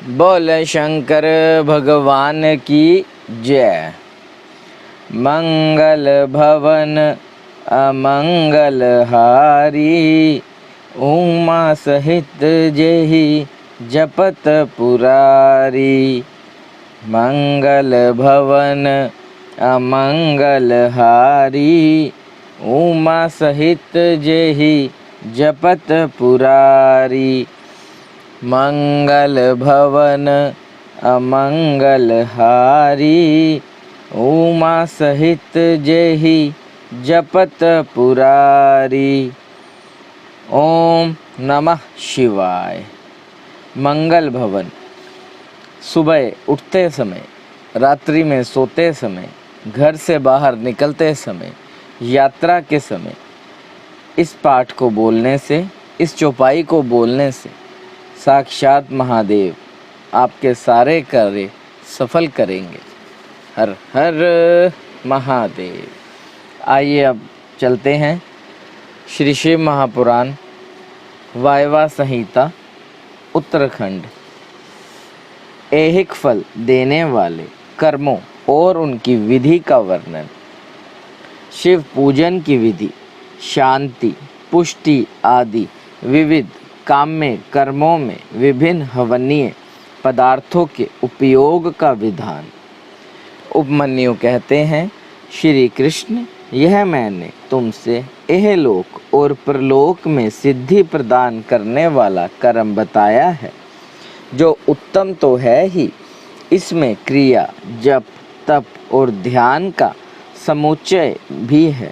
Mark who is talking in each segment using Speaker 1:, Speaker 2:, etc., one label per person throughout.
Speaker 1: बोल शंकर भगवान की जय। मंगल भवन अमंगल हारी, उमा सहित जेहि जपत पुरारी। मंगल भवन अमंगल हारी, उमा सहित जेहि जपत पुरारी। मंगल भवन अमंगल हारी, उमा सहित जेहि जपत पुरारी। ओम नमः शिवाय। मंगल भवन सुबह उठते समय, रात्रि में सोते समय, घर से बाहर निकलते समय, यात्रा के समय इस पाठ को बोलने से, इस चौपाई को बोलने से साक्षात महादेव आपके सारे कार्य सफल करेंगे। हर हर महादेव। आइए अब चलते हैं श्री शिव महापुराण वायवा संहिता उत्तराखंड। ऐहिक फल देने वाले कर्मों और उनकी विधि का वर्णन। शिव पूजन की विधि, शांति, पुष्टि आदि विविध काम्य कर्मों में विभिन्न हवनीय पदार्थों के उपयोग का विधान। उपमन्यु कहते हैं, श्री कृष्ण, यह मैंने तुमसे इहलोक और परलोक में सिद्धि प्रदान करने वाला कर्म बताया है, जो उत्तम तो है ही, इसमें क्रिया, जप, तप और ध्यान का समुच्चय भी है।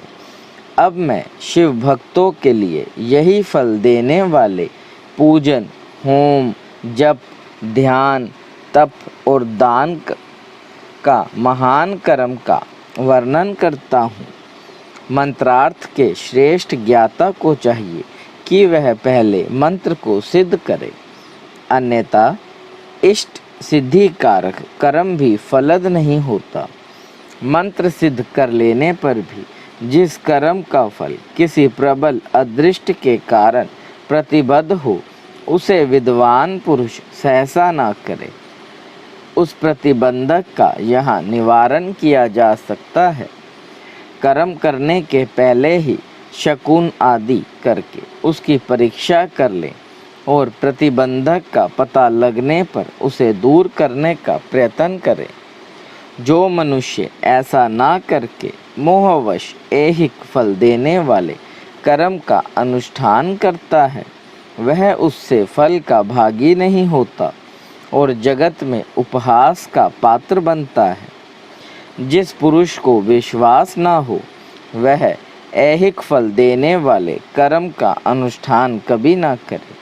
Speaker 1: अब मैं शिव भक्तों के लिए यही फल देने वाले पूजन, होम, जप, ध्यान, तप और दान का महान कर्म का वर्णन करता हूँ। मंत्रार्थ के श्रेष्ठ ज्ञाता को चाहिए कि वह पहले मंत्र को सिद्ध करे, अन्यथा इष्ट सिद्धि कारक कर्म भी फलद नहीं होता। मंत्र सिद्ध कर लेने पर भी जिस कर्म का फल किसी प्रबल अदृष्ट के कारण प्रतिबद्ध हो, उसे विद्वान पुरुष सहसा ना करे। उस प्रतिबंधक का यहाँ निवारण किया जा सकता है। कर्म करने के पहले ही शकुन आदि करके उसकी परीक्षा कर लें और प्रतिबंधक का पता लगने पर उसे दूर करने का प्रयत्न करें। जो मनुष्य ऐसा ना करके मोहवश ऐहिक फल देने वाले कर्म का अनुष्ठान करता है, वह उससे फल का भागी नहीं होता और जगत में उपहास का पात्र बनता है। जिस पुरुष को विश्वास ना हो, वह ऐहिक फल देने वाले कर्म का अनुष्ठान कभी ना करे,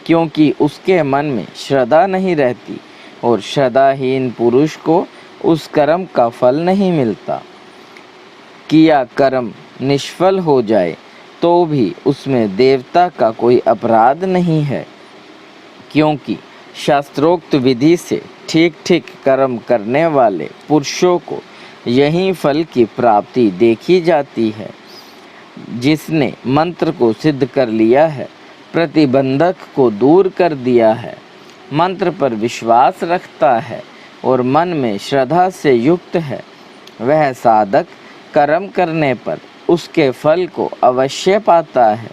Speaker 1: क्योंकि उसके मन में श्रद्धा नहीं रहती और श्रद्धाहीन पुरुष को उस कर्म का फल नहीं मिलता। किया कर्म निष्फल हो जाए तो भी उसमें देवता का कोई अपराध नहीं है, क्योंकि शास्त्रोक्त विधि से ठीक ठीक कर्म करने वाले पुरुषों को यही फल की प्राप्ति देखी जाती है। जिसने मंत्र को सिद्ध कर लिया है, प्रतिबंधक को दूर कर दिया है, मंत्र पर विश्वास रखता है और मन में श्रद्धा से युक्त है, वह साधक कर्म करने पर उसके फल को अवश्य पाता है।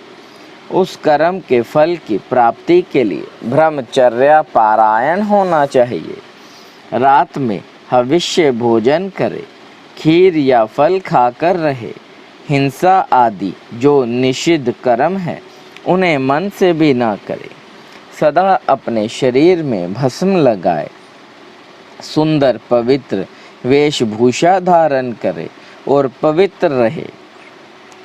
Speaker 1: उस कर्म के फल की प्राप्ति के लिए ब्रह्मचर्या पारायण होना चाहिए। रात में हविष्य भोजन करे, खीर या फल खाकर रहे। हिंसा आदि जो निषिद्ध कर्म है, उन्हें मन से भी ना करे। सदा अपने शरीर में भस्म लगाए, सुंदर पवित्र वेशभूषा धारण करे और पवित्र रहे।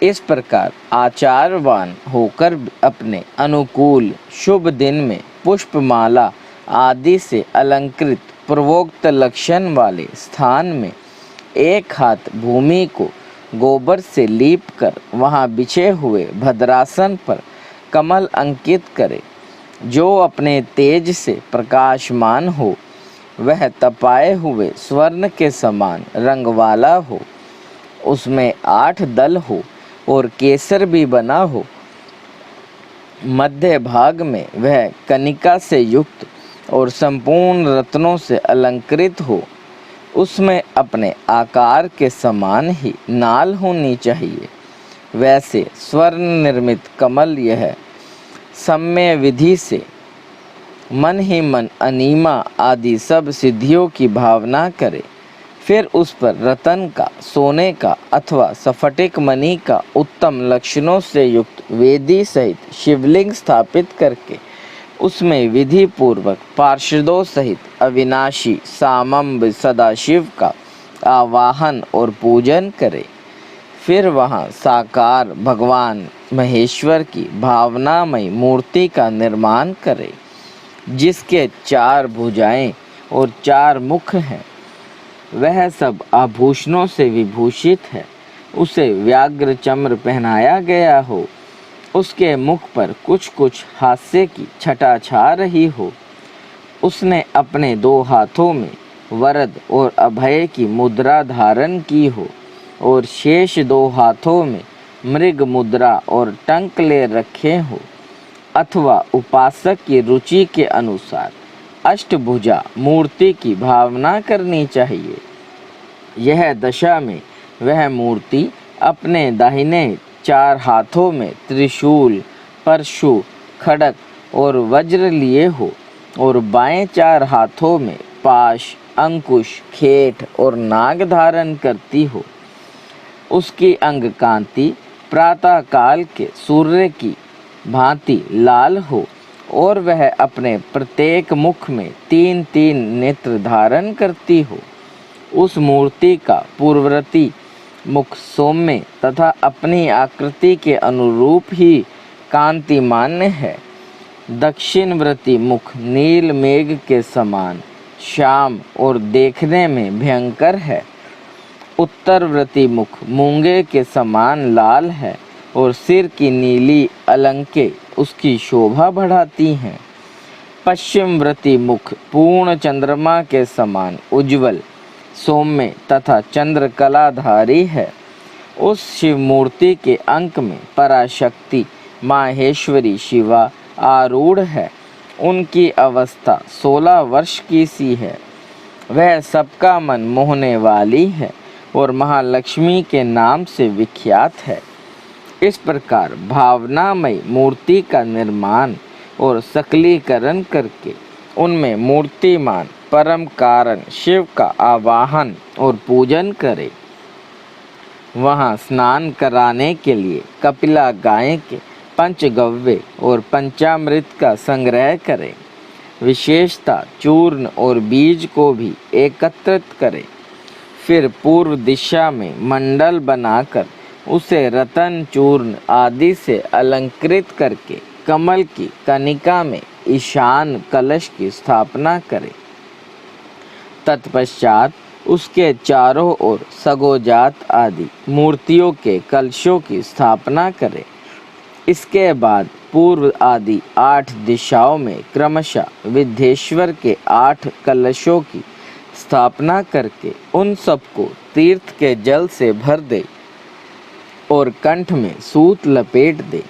Speaker 1: इस प्रकार आचारवान होकर अपने अनुकूल शुभ दिन में पुष्पमाला आदि से अलंकृत पूर्वोक्त लक्षण वाले स्थान में एक हाथ भूमि को गोबर से लीप कर वहाँ बिछे हुए भद्रासन पर कमल अंकित करे। जो अपने तेज से प्रकाशमान हो, वह तपाए हुए स्वर्ण के समान रंग वाला हो, उसमें 8 दल हो और केसर भी बना हो। मध्य भाग में वह कनिका से युक्त और संपूर्ण रत्नों से अलंकृत हो, उसमें अपने आकार के समान ही नाल होनी चाहिए। वैसे स्वर्ण निर्मित कमल यह सम्य विधि से मन ही मन अनीमा आदि सब सिद्धियों की भावना करे, फिर उस पर रतन का, सोने का अथवा स्फटिक मणि का उत्तम लक्षणों से युक्त वेदी सहित शिवलिंग स्थापित करके उसमें विधि पूर्वक पार्षदों सहित अविनाशी सामंब सदाशिव का आवाहन और पूजन करे। फिर वहाँ साकार भगवान महेश्वर की भावनामय मूर्ति का निर्माण करे, जिसके 4 भुजाएं और 4 मुख हैं। वह सब आभूषणों से विभूषित है। उसे व्याघ्र चम्र पहनाया गया हो, उसके मुख पर कुछ कुछ हास्य की छटा छा रही हो। उसने अपने 2 हाथों में वरद और अभय की मुद्रा धारण की हो और शेष 2 हाथों में मृग मुद्रा और टंक ले रखे हो, अथवा उपासक की रुचि के अनुसार अष्टभुजा मूर्ति की भावना करनी चाहिए। यह दशा में वह मूर्ति अपने दाहिने 4 हाथों में त्रिशूल, परशु, खड़ग और वज्र लिए हो और बाएं 4 हाथों में पाश, अंकुश, खेट और नाग धारण करती हो। उसकी अंग कांति प्रातः काल के सूर्य की भांति लाल हो और वह अपने प्रत्येक मुख में 3-3 नेत्र धारण करती हो। उस मूर्ति का पूर्ववर्ती मुख सौम्य तथा अपनी आकृति के अनुरूप ही कांतिमान्य है। दक्षिणवर्ती मुख नील मेघ के समान श्याम और देखने में भयंकर है। उत्तरवर्ती मुख मूंगे के समान लाल है और सिर की नीली अलंके उसकी शोभा बढ़ाती हैं। पश्चिमवर्ती मुख पूर्ण चंद्रमा के समान उज्ज्वल, सौम्य तथा चंद्रकलाधारी है। उस शिव मूर्ति के अंक में पराशक्ति माहेश्वरी शिवा आरूढ़ है। उनकी अवस्था 16 वर्ष की सी है। वह सबका मन मोहने वाली है और महालक्ष्मी के नाम से विख्यात है। इस प्रकार भावनामय मूर्ति का निर्माण और सकलीकरण करके उनमें मूर्तिमान परम कारण शिव का आवाहन और पूजन करे। वहाँ स्नान कराने के लिए कपिला गाय के पंचगव्य और पंचामृत का संग्रह करें। विशेषता चूर्ण और बीज को भी एकत्रित करें। फिर पूर्व दिशा में मंडल बनाकर उसे रतन चूर्ण आदि से अलंकृत करके कमल की कनिका में ईशान कलश की स्थापना करें। तत्पश्चात उसके चारों ओर सगोजात आदि मूर्तियों के कलशों की स्थापना करें। इसके बाद पूर्व आदि 8 दिशाओं में क्रमशः विद्येश्वर के 8 कलशों की स्थापना करके उन सबको तीर्थ के जल से भर दे और कंठ में सूत लपेट दे।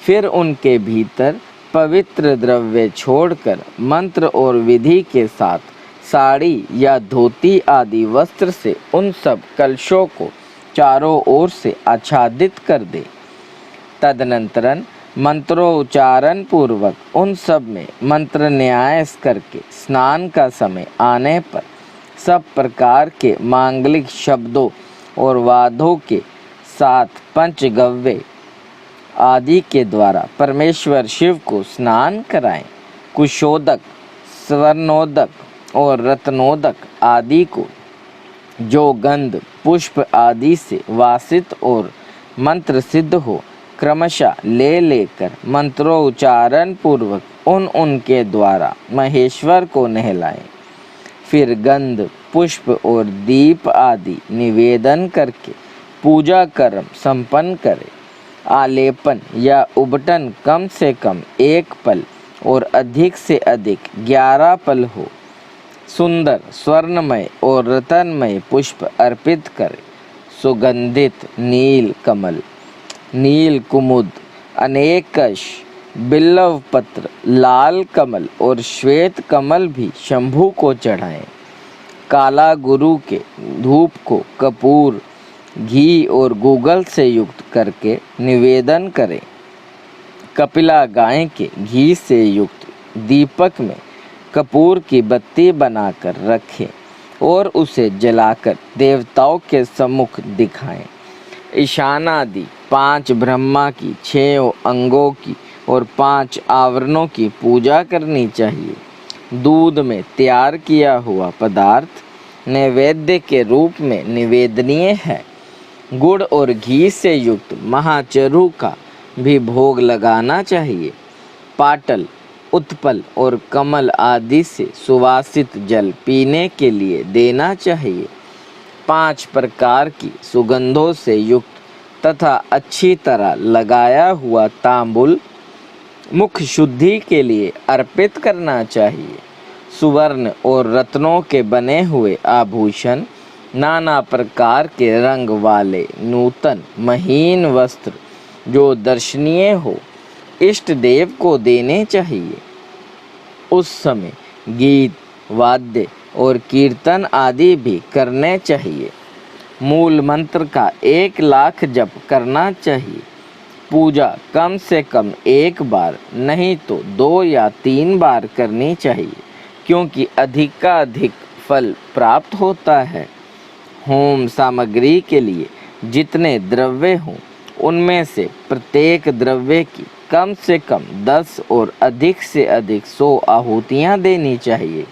Speaker 1: फिर उनके भीतर पवित्र द्रव्य छोड़कर मंत्र और विधि के साथ साड़ी या धोती आदि वस्त्र से उन सब कलशों को चारों ओर से आच्छादित कर दे। तदनंतरन मंत्रोच्चारण पूर्वक उन सब में मंत्र न्यास करके स्नान का समय आने पर सब प्रकार के मांगलिक शब्दों और वादों के साथ पंचगव्य आदि के द्वारा परमेश्वर शिव को स्नान कराएं। कुशोदक, स्वर्णोदक और रत्नोदक आदि को जो गंध पुष्प आदि से वासित और मंत्र सिद्ध हो क्रमशः ले लेकर मंत्रोच्चारण पूर्वक उनके द्वारा महेश्वर को नहलाएं। फिर गंध पुष्प और दीप आदि निवेदन करके पूजा कर्म संपन्न करें। आलेपन या उबटन कम से कम 1 पल और अधिक से अधिक 11 पल हो। सुंदर स्वर्णमय और रतनमय पुष्प अर्पित करें। सुगंधित नील कमल, नील कुमुद, अनेकश, बिल्लव पत्र, लाल कमल और श्वेत कमल भी शंभू को चढ़ाएं। काला गुरु के धूप को कपूर, घी और गूगल से युक्त करके निवेदन करें। कपिला गाय के घी से युक्त दीपक में कपूर की बत्ती बनाकर रखें और उसे जलाकर देवताओं के सम्मुख दिखाएं। ईशानादि 5 ब्रह्मा की, 6 अंगों की और 5 आवरणों की पूजा करनी चाहिए। दूध में तैयार किया हुआ पदार्थ नैवेद्य के रूप में निवेदनीय है। गुड़ और घी से युक्त महाचरु का भी भोग लगाना चाहिए। पाटल, उत्पल और कमल आदि से सुवासित जल पीने के लिए देना चाहिए। 5 प्रकार की सुगंधों से युक्त तथा अच्छी तरह लगाया हुआ तांबुल मुख शुद्धि के लिए अर्पित करना चाहिए। सुवर्ण और रत्नों के बने हुए आभूषण, नाना प्रकार के रंग वाले नूतन महीन वस्त्र जो दर्शनीय हो, इष्ट देव को देने चाहिए। उस समय गीत, वाद्य और कीर्तन आदि भी करने चाहिए। मूल मंत्र का 1 लाख जप करना चाहिए। पूजा कम से कम 1 बार नहीं तो 2 या 3 बार करनी चाहिए, क्योंकि अधिकाधिक फल प्राप्त होता है। होम सामग्री के लिए जितने द्रव्य हों, उनमें से प्रत्येक द्रव्य की कम से कम 10 और अधिक से अधिक 100 आहुतियाँ देनी चाहिए।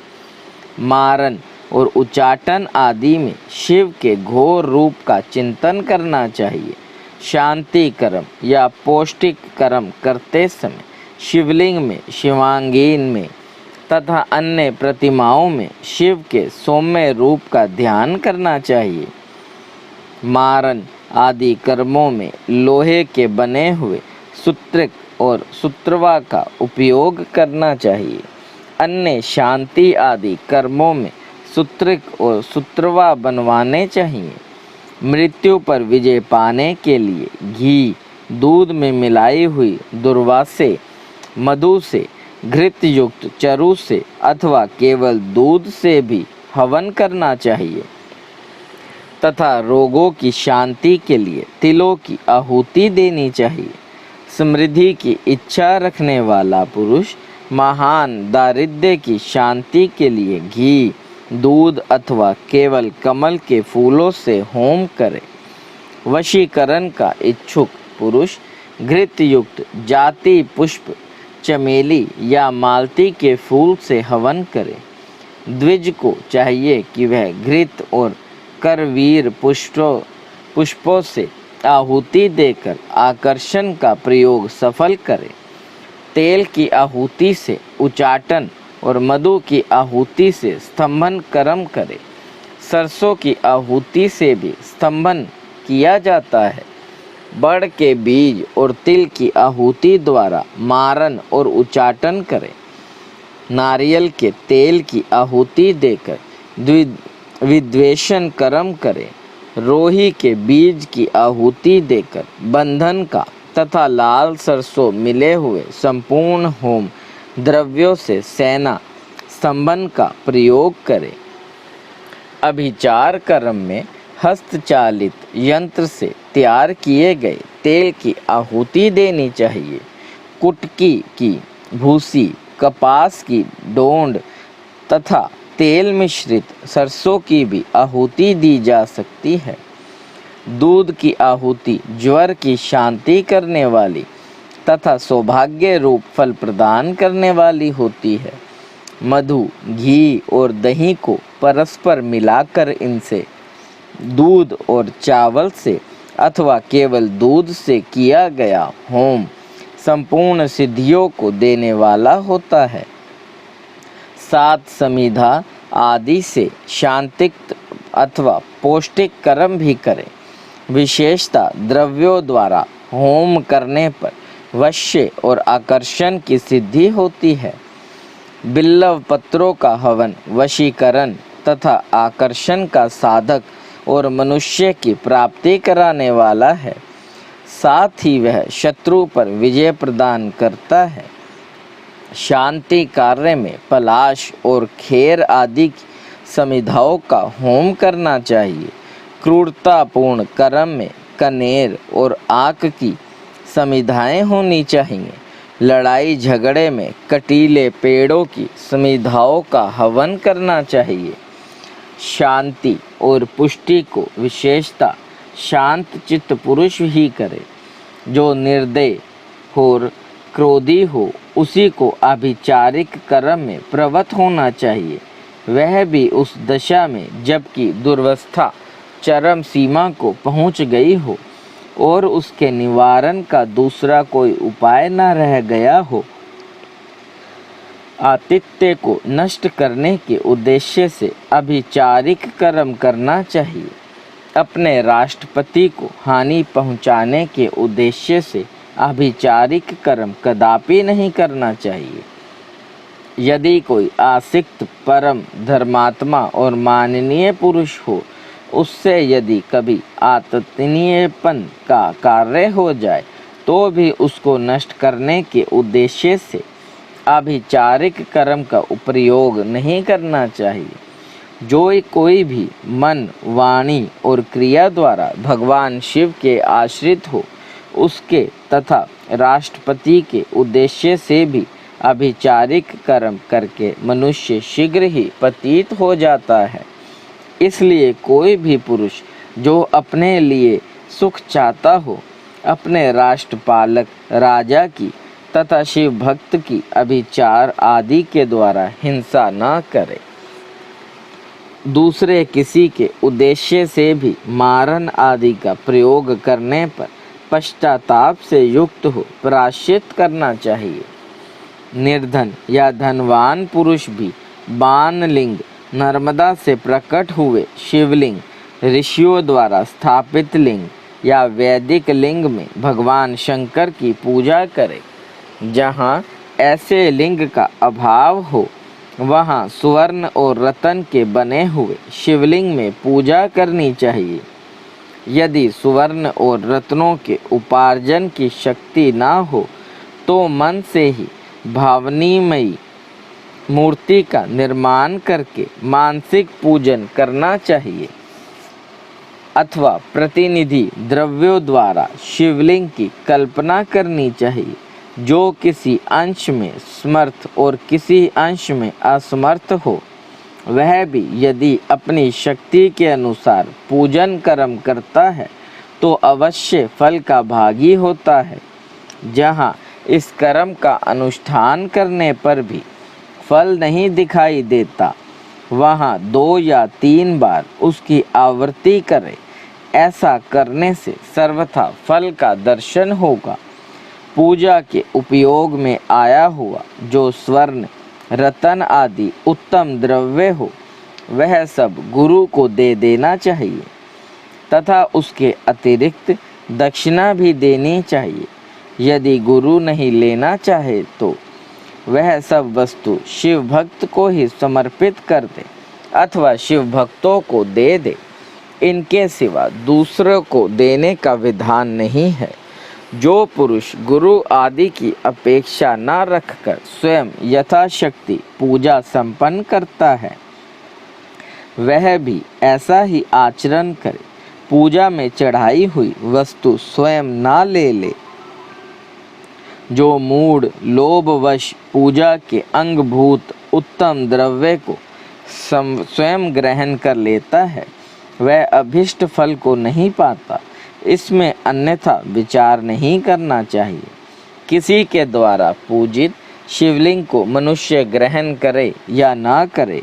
Speaker 1: मारन और उच्चाटन आदि में शिव के घोर रूप का चिंतन करना चाहिए। शांति कर्म या पौष्टिक कर्म करते समय शिवलिंग में, शिवांगीन में तथा अन्य प्रतिमाओं में शिव के सौम्य रूप का ध्यान करना चाहिए। मारन आदि कर्मों में लोहे के बने हुए सूत्रिक और सूत्रवा का उपयोग करना चाहिए। अन्य शांति आदि कर्मों में सूत्रिक और सूत्रवा बनवाने चाहिए। मृत्यु पर विजय पाने के लिए घी, दूध में मिलाई हुई दुर्वासे, मधु से, घृत युक्त चरु से अथवा केवल दूध से भी हवन करना चाहिए तथा रोगों की शांति के लिए तिलों की आहुति देनी चाहिए। समृद्धि की इच्छा रखने वाला पुरुष महान दारिद्र्य की शांति के लिए घी, दूध अथवा केवल कमल के फूलों से होम करे। वशीकरण का इच्छुक पुरुष घृत युक्त जाति पुष्प, चमेली या मालती के फूल से हवन करे। द्विज को चाहिए कि वह घृत और करवीर पुष्पों से आहुति देकर आकर्षण का प्रयोग सफल करे। तेल की आहुति से उच्चाटन और मधु की आहुति से स्तंभन कर्म करे। सरसों की आहुति से भी स्तंभन किया जाता है। बड़ के बीज और तिल की आहुति द्वारा मारन और उच्चाटन करें। नारियल के तेल की आहुति देकर विद्वेषण कर्म करें। रोही के बीज की आहुति देकर बंधन का तथा लाल सरसों मिले हुए संपूर्ण होम द्रव्यों से सेना स्तंभन का प्रयोग करें। अभिचार कर्म में हस्तचालित यंत्र से तैयार किए गए तेल की आहुति देनी चाहिए। कुटकी की भूसी, कपास की डोंड तथा तेल मिश्रित सरसों की भी आहुति दी जा सकती है। दूध की आहुति ज्वर की शांति करने वाली तथा सौभाग्य रूप फल प्रदान करने वाली होती है। मधु, घी और दही को परस्पर मिलाकर इनसे दूध और चावल से अथवा केवल दूध से किया गया होम संपूर्ण सिद्धियों को देने वाला होता है। 7 समिधा आदि से शांतिक अथवा पौष्टिक कर्म भी करें। विशेषता द्रव्यों द्वारा होम करने पर वश्य और आकर्षण की सिद्धि होती है। बिल्लव पत्रों का हवन वशीकरण तथा आकर्षण का साधक और मनुष्य की प्राप्ति कराने वाला है। साथ ही वह शत्रु पर विजय प्रदान करता है। शांति कार्य में पलाश और खेर आदि की समिधाओं का होम करना चाहिए। क्रूरतापूर्ण कर्म में कनेर और आक की समिधाएं होनी चाहिए। लड़ाई झगड़े में कटीले पेड़ों की समिधाओं का हवन करना चाहिए। शांति और पुष्टि को विशेषता शांत चित्त पुरुष ही करे। जो निर्दय और क्रोधी हो उसी को आभिचारिक कर्म में प्रवृत्त होना चाहिए, वह भी उस दशा में जबकि दुर्वस्था चरम सीमा को पहुंच गई हो और उसके निवारण का दूसरा कोई उपाय न रह गया हो। आतिथ्य को नष्ट करने के उद्देश्य से अभिचारिक कर्म करना चाहिए। अपने राष्ट्रपति को हानि पहुंचाने के उद्देश्य से अभिचारिक कर्म कदापि नहीं करना चाहिए। यदि कोई आसक्त परम धर्मात्मा और माननीय पुरुष हो, उससे यदि कभी आततायीपन का कार्य हो जाए तो भी उसको नष्ट करने के उद्देश्य से अभिचारिक कर्म का प्रयोग नहीं करना चाहिए। जो कोई भी मन, वाणी और क्रिया द्वारा भगवान शिव के आश्रित हो, उसके तथा राष्ट्रपति के उद्देश्य से भी अभिचारिक कर्म करके मनुष्य शीघ्र ही पतित हो जाता है। इसलिए कोई भी पुरुष जो अपने लिए सुख चाहता हो, अपने राष्ट्रपालक राजा की तथा शिव भक्त की अभिचार आदि के द्वारा हिंसा न करे। दूसरे किसी के उद्देश्य से भी मारन आदि का प्रयोग करने पर पश्चाताप से युक्त हो प्रायश्चित करना चाहिए। निर्धन या धनवान पुरुष भी बाणलिंग, नर्मदा से प्रकट हुए शिवलिंग, ऋषियों द्वारा स्थापित लिंग या वैदिक लिंग में भगवान शंकर की पूजा करे। जहाँ ऐसे लिंग का अभाव हो, वहाँ स्वर्ण और रतन के बने हुए शिवलिंग में पूजा करनी चाहिए। यदि स्वर्ण और रत्नों के उपार्जन की शक्ति ना हो तो मन से ही भावनीमयी मूर्ति का निर्माण करके मानसिक पूजन करना चाहिए अथवा प्रतिनिधि द्रव्यों द्वारा शिवलिंग की कल्पना करनी चाहिए। जो किसी अंश में समर्थ और किसी अंश में असमर्थ हो, वह भी यदि अपनी शक्ति के अनुसार पूजन कर्म करता है तो अवश्य फल का भागी होता है। जहाँ इस कर्म का अनुष्ठान करने पर भी फल नहीं दिखाई देता, वहाँ 2 या 3 बार उसकी आवृत्ति करें। ऐसा करने से सर्वथा फल का दर्शन होगा। पूजा के उपयोग में आया हुआ जो स्वर्ण, रतन आदि उत्तम द्रव्य हो, वह सब गुरु को दे देना चाहिए तथा उसके अतिरिक्त दक्षिणा भी देनी चाहिए। यदि गुरु नहीं लेना चाहे तो वह सब वस्तु शिव भक्त को ही समर्पित कर दे अथवा शिव भक्तों को दे दे। इनके सिवा दूसरों को देने का विधान नहीं है। जो पुरुष गुरु आदि की अपेक्षा न रखकर स्वयं यथाशक्ति पूजा संपन्न करता है, वह भी ऐसा ही आचरण करे। पूजा में चढ़ाई हुई वस्तु स्वयं ना ले ले। जो मूढ़ लोभवश पूजा के अंगभूत उत्तम द्रव्य को स्वयं ग्रहण कर लेता है, वह अभिष्ट फल को नहीं पाता। इसमें अन्यथा विचार नहीं करना चाहिए। किसी के द्वारा पूजित शिवलिंग को मनुष्य ग्रहण करे या ना करे,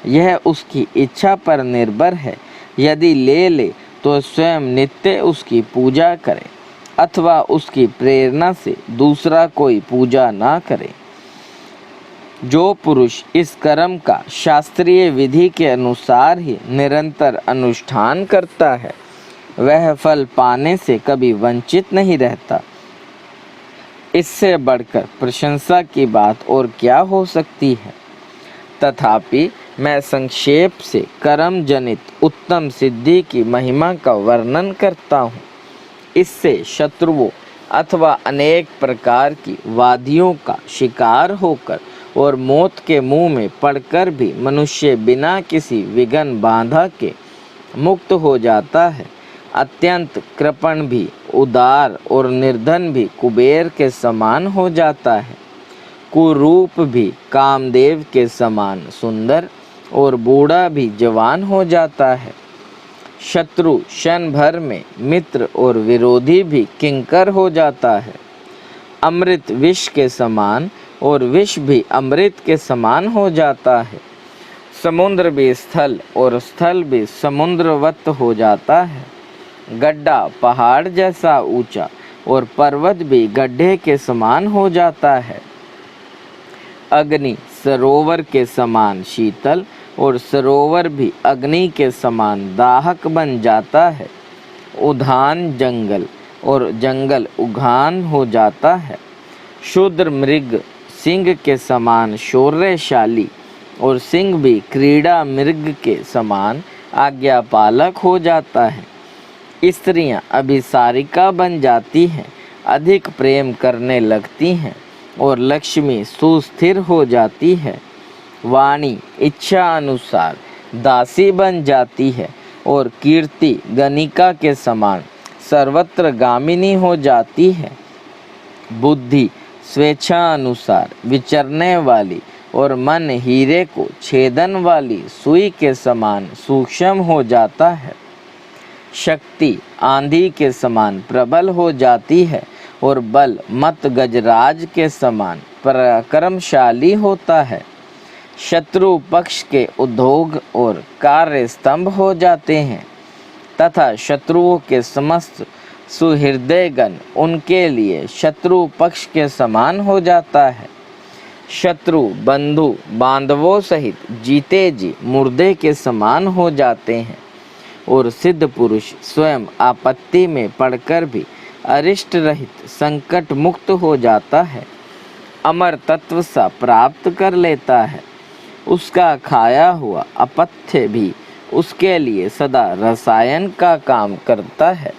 Speaker 1: यह उसकी इच्छा पर निर्भर है। यदि ले ले तो स्वयं नित्य उसकी पूजा करे अथवा उसकी प्रेरणा से दूसरा कोई पूजा ना करे। जो पुरुष इस कर्म का शास्त्रीय विधि के अनुसार ही निरंतर अनुष्ठान करता है, वह फल पाने से कभी वंचित नहीं रहता। इससे बढ़कर प्रशंसा की बात और क्या हो सकती है। तथापि मैं संक्षेप से कर्म जनित उत्तम सिद्धि की महिमा का वर्णन करता हूँ। इससे शत्रुओं अथवा अनेक प्रकार की वादियों का शिकार होकर और मौत के मुंह में पड़कर भी मनुष्य बिना किसी विघ्न बाधा के मुक्त हो जाता है। अत्यंत कृपण भी उदार और निर्धन भी कुबेर के समान हो जाता है। कुरूप भी कामदेव के समान सुंदर और बूढ़ा भी जवान हो जाता है। शत्रु क्षण भर में मित्र और विरोधी भी किंकर हो जाता है। अमृत विष के समान और विष भी अमृत के समान हो जाता है। समुद्र भी स्थल और स्थल भी समुद्रवत हो जाता है। गड्ढा पहाड़ जैसा ऊंचा और पर्वत भी गड्ढे के समान हो जाता है। अग्नि सरोवर के समान शीतल और सरोवर भी अग्नि के समान दाहक बन जाता है। उद्यान जंगल और जंगल उद्यान हो जाता है। शूद्र मृग सिंह के समान शौर्यशाली और सिंह भी क्रीड़ा मृग के समान आज्ञापालक हो जाता है। स्त्रियां अभिसारिका बन जाती हैं, अधिक प्रेम करने लगती हैं और लक्ष्मी सुस्थिर हो जाती है। वाणी इच्छा अनुसार दासी बन जाती है और कीर्ति गणिका के समान सर्वत्र गामिनी हो जाती है। बुद्धि स्वेच्छा अनुसार विचरने वाली और मन हीरे को छेदन वाली सुई के समान सूक्ष्म हो जाता है। शक्ति आंधी के समान प्रबल हो जाती है और बल मत गजराज के समान पराक्रमशाली होता है। शत्रु पक्ष के उद्योग और कार्य स्तंभ हो जाते हैं तथा शत्रुओं के समस्त सुहृदयगण उनके लिए शत्रु पक्ष के समान हो जाता है। शत्रु बंधु बांधवों सहित जीते जी मुर्दे के समान हो जाते हैं और सिद्ध पुरुष स्वयं आपत्ति में पड़कर भी अरिष्ट रहित संकट मुक्त हो जाता है। अमर तत्व सा प्राप्त कर लेता है। उसका खाया हुआ अपथ्य भी उसके लिए सदा रसायन का काम करता है।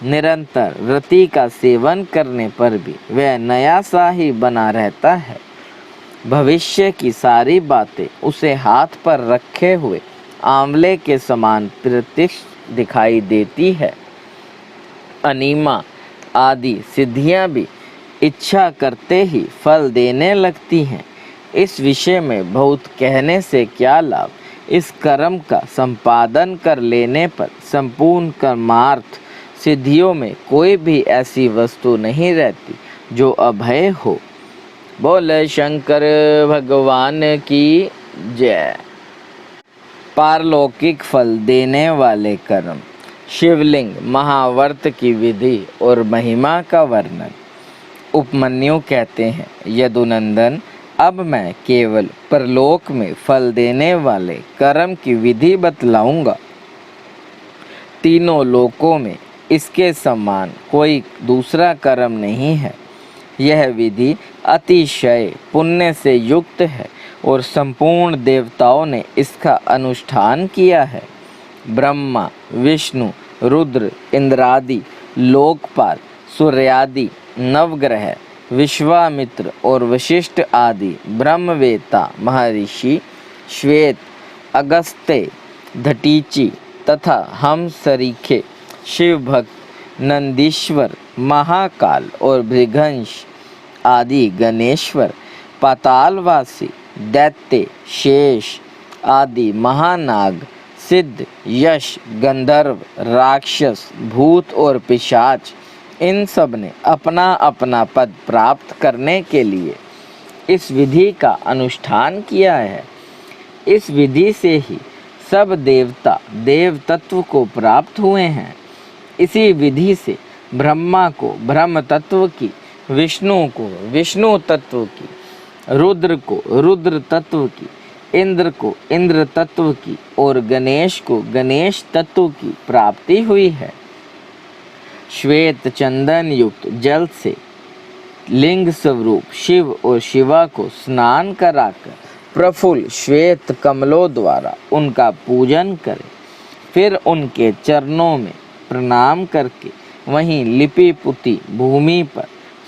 Speaker 1: निरंतर रति का सेवन करने पर भी वह नया सा ही बना रहता है। भविष्य की सारी बातें उसे हाथ पर रखे हुए आंवले के समान प्रत्यक्ष दिखाई देती है। अनीमा आदि सिद्धियां भी इच्छा करते ही फल देने लगती हैं। इस विषय में बहुत कहने से क्या लाभ। इस कर्म का संपादन कर लेने पर संपूर्ण कर्मार्थ सिद्धियों में कोई भी ऐसी वस्तु नहीं रहती जो अभय हो। बोले शंकर भगवान की जय। पारलौकिक फल देने वाले कर्म। शिवलिंग महाव्रत की विधि और महिमा का वर्णन। उपमन्यु कहते हैं, यदुनंदन अब मैं केवल परलोक में फल देने वाले कर्म की विधि बतलाऊंगा। तीनों लोकों में इसके समान कोई दूसरा कर्म नहीं है। यह विधि अतिशय पुण्य से युक्त है और संपूर्ण देवताओं ने इसका अनुष्ठान किया है। ब्रह्मा विष्णु रुद्र इंद्रादि लोकपाल सूर्यादि नवग्रह विश्वामित्र और वशिष्ठ आदि ब्रह्मवेत्ता महर्षि श्वेत अगस्त्य धटीची तथा हम सरीखे शिव भक्त नंदीश्वर महाकाल और भृगंश आदि गणेश्वर पातालवासी दैत्य शेष आदि महानाग सिद्ध यश गंधर्व राक्षस भूत और पिशाच इन सब ने अपना अपना पद प्राप्त करने के लिए इस विधि का अनुष्ठान किया है। इस विधि से ही सब देवता देव तत्व को प्राप्त हुए हैं। इसी विधि से ब्रह्मा को ब्रह्म तत्व की, विष्णु को विष्णु तत्व की, रुद्र को रुद्र तत्व की, इंद्र को इंद्र तत्व की और गणेश को गणेश तत्व की प्राप्ति हुई है। श्वेत चंदन युक्त जल से लिंग स्वरूप शिव और शिवा को स्नान कराकर प्रफुल्ल श्वेत कमलों द्वारा उनका पूजन करें। फिर उनके चरणों में प्रणाम करके वहीं लिपि पुती भूमि पर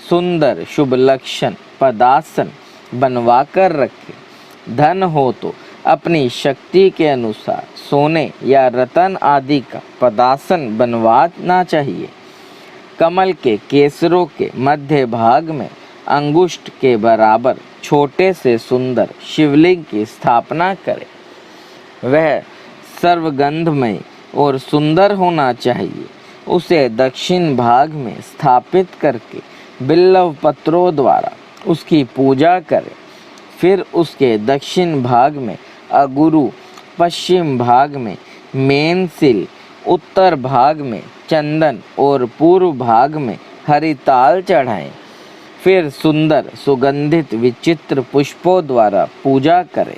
Speaker 1: सुंदर शुभ लक्षण पदासन बनवाकर रखे। धन हो तो अपनी शक्ति के अनुसार सोने या रतन आदि का पदासन बनवाना चाहिए। कमल के केसरों के मध्य भाग में अंगुष्ठ के बराबर छोटे से सुंदर शिवलिंग की स्थापना करें। वह सर्वगंधमय और सुंदर होना चाहिए। उसे दक्षिण भाग में स्थापित करके बिल्व पत्रों द्वारा उसकी पूजा करें। फिर उसके दक्षिण भाग में अगुरु, पश्चिम भाग में मेनसिल, उत्तर भाग में चंदन और पूर्व भाग में हरिताल चढ़ाएं। फिर सुंदर सुगंधित विचित्र पुष्पों द्वारा पूजा करें।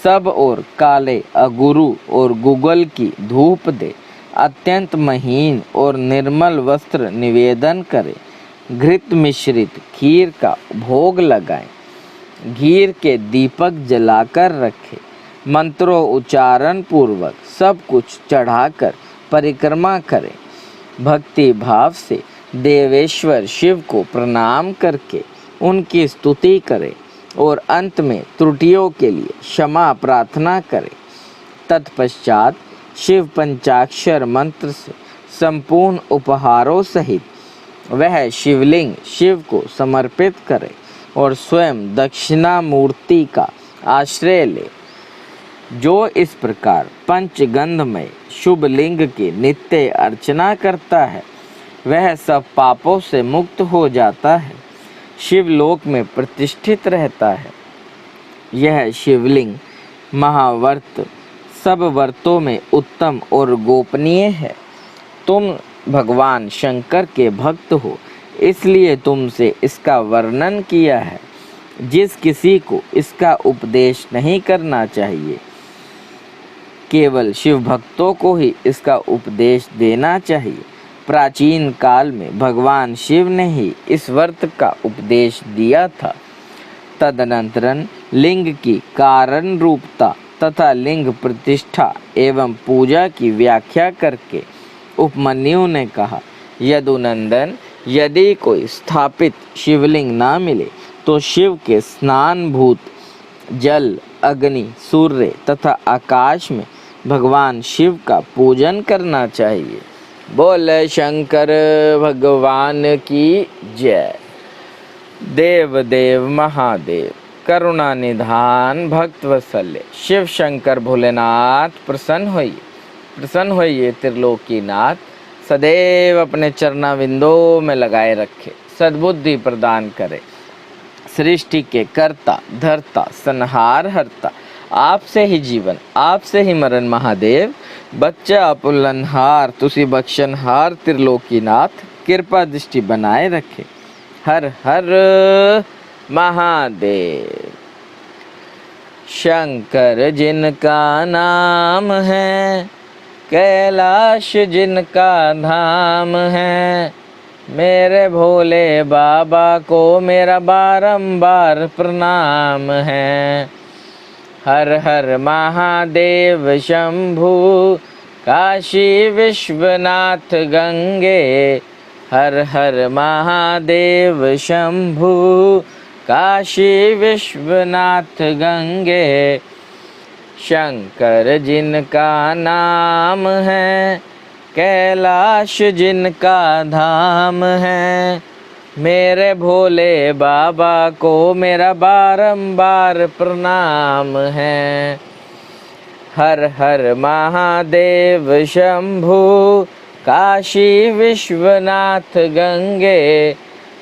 Speaker 1: सब और काले अगुरु और गुगल की धूप दे। अत्यंत महीन और निर्मल वस्त्र निवेदन करें। घृत मिश्रित खीर का भोग लगाएं। घीर के दीपक जलाकर रखें। मंत्रों उच्चारण पूर्वक सब कुछ चढ़ाकर परिक्रमा करें। भक्ति भाव से देवेश्वर शिव को प्रणाम करके उनकी स्तुति करें और अंत में त्रुटियों के लिए क्षमा प्रार्थना करें। तत्पश्चात शिव पंचाक्षर मंत्र से संपूर्ण उपहारों सहित वह शिवलिंग शिव को समर्पित करे और स्वयं दक्षिणामूर्ति का आश्रय ले। जो इस प्रकार पंचगंध में शुभ लिंग की नित्य अर्चना करता है वह सब पापों से मुक्त हो जाता है, शिवलोक में प्रतिष्ठित रहता है। यह शिवलिंग महाव्रत सब व्रतों में उत्तम और गोपनीय है। तुम भगवान शंकर के भक्त हो, इसलिए तुमसे इसका वर्णन किया है। जिस किसी को इसका उपदेश नहीं करना चाहिए, केवल शिव भक्तों को ही इसका उपदेश देना चाहिए। प्राचीन काल में भगवान शिव ने ही इस व्रत का उपदेश दिया था। तदनंतरन लिंग की कारण रूपता तथा लिंग प्रतिष्ठा एवं पूजा की व्याख्या करके उपमन्यु ने कहा, यदुनंदन, यदि कोई स्थापित शिवलिंग ना मिले तो शिव के स्नानभूत जल, अग्नि, सूर्य तथा आकाश में भगवान शिव का पूजन करना चाहिए। बोल शंकर भगवान की जय। देव देव महादेव करुणा निधान भक्त वत्सल्य शिव शंकर भोलेनाथ प्रसन्न होइए त्रिलोकीनाथ। सदैव अपने चरणाविंदों में लगाए रखे, सद्बुद्धि प्रदान करे। सृष्टि के कर्ता धर्ता संहार हरता, आपसे ही जीवन आपसे ही मरण महादेव। बच्चा पुलनहार तुसी बख्शनहार त्रिलोकीनाथ, कृपा दृष्टि बनाए रखे। हर हर महादेव। शंकर जिनका नाम है, कैलाश जिनका धाम है, मेरे भोले बाबा को मेरा बारंबार प्रणाम है। हर हर महादेव शंभु, काशी विश्वनाथ गंगे। हर हर महादेव शंभु, काशी विश्वनाथ गंगे। शंकर जिनका नाम है, कैलाश जिनका धाम है, मेरे भोले बाबा को मेरा बारंबार प्रणाम है। हर हर महादेव शंभु, काशी विश्वनाथ गंगे।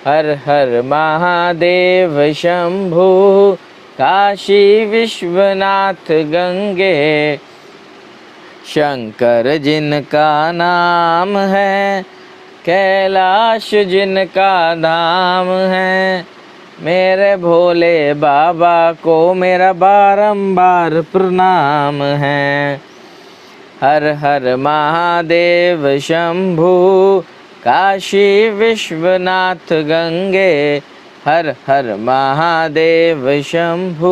Speaker 1: हर हर महादेव शंभु, काशी विश्वनाथ गंगे। शंकर जिनका नाम है, कैलाश जिनका धाम है, मेरे भोले बाबा को मेरा बारंबार प्रणाम है। हर हर महादेव शंभु, काशी विश्वनाथ गंगे। हर हर महादेव शंभु,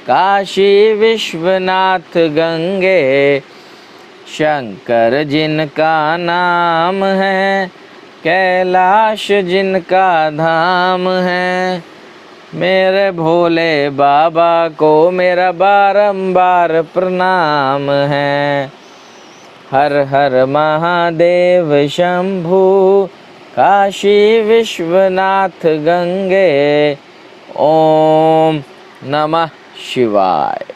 Speaker 1: काशी विश्वनाथ गंगे। शंकर जिनका नाम है, कैलाश जिनका धाम है। मेरे भोले बाबा को मेरा बारंबार प्रणाम है। हर हर महादेव शंभु, काशी विश्वनाथ गंगे। ओम नमः शिवाय।